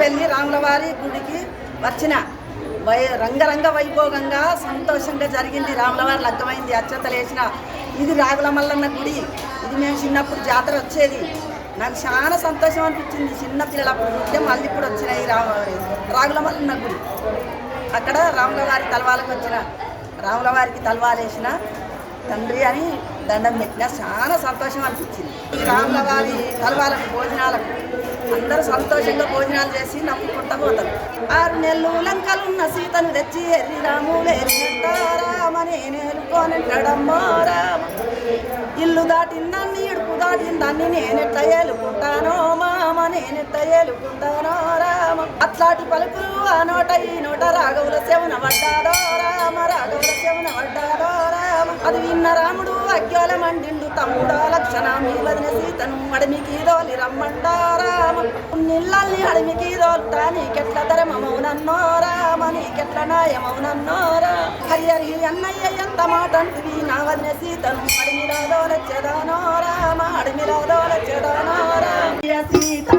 పెళ్లి రాములవారి గుడికి వచ్చిన రంగరంగ వైభోగంగా సంతోషంగా జరిగింది. రాములవారి లగ్గమైంది, అక్షతలు వేసిన. ఇది రాగుల మల్లన్న గుడి. ఇది మేము చిన్నప్పుడు జాతర వచ్చేది. నాకు చాలా సంతోషం అనిపించింది. చిన్నపిల్లలప్పుడు ముఖ్యం మళ్ళీ ఇప్పుడు వచ్చినాయి రాగుల మల్లన్న గుడి. అక్కడ రాములవారి తలవాలకు వచ్చిన రాములవారికి తలవాలేసిన తండ్రి అని దండం పెట్టిన చాలా సంతోషం అనిపించింది. ఈ రాములవారి తలవాలకు భోజనాలకు అందరూ సంతోషంగా భోజనాలు చేసి నమ్ముకుంటూ పోతారు. 6 నెలలు లంకలున్న సీతను తెచ్చి ఎర్రి రాములేరినట్ట రామనే నేలుకోనంటాడమ్మా రామ. ఇల్లు దాటిందాన్ని ఇడుపు దాటిందాన్ని నేనెట్ట ఏలుకుంటానో మామ, నేనెట్ట ఏలుకుంటానో రామ. అట్లాంటి పలుకులు ఆ నోట ఈ నోట రాఘవుల శవున పడ్డాదో రామ, రాఘవుల శవున పడ్డాదో రామ. అది విన్న రాముడు అగ్యోల మండిండు, తమ్ముడా లక్షణ మీ వదిన సీతను అడమికి దోలి రమ్మంటా రామ. నిల్లల్ని అడమికి దోల్తా నీకెట్ల ధర్మమౌనన్నో రామ, నీకెట్ల న్యాయమౌనన్నో రా. హరి హరి అన్నయ్య ఎంత మాట అంటివి, నా వదిన సీతను అడమిలో దోలచ్చేదానో రామ, అడమిలో దోలచ్చేదానో రామ. సీత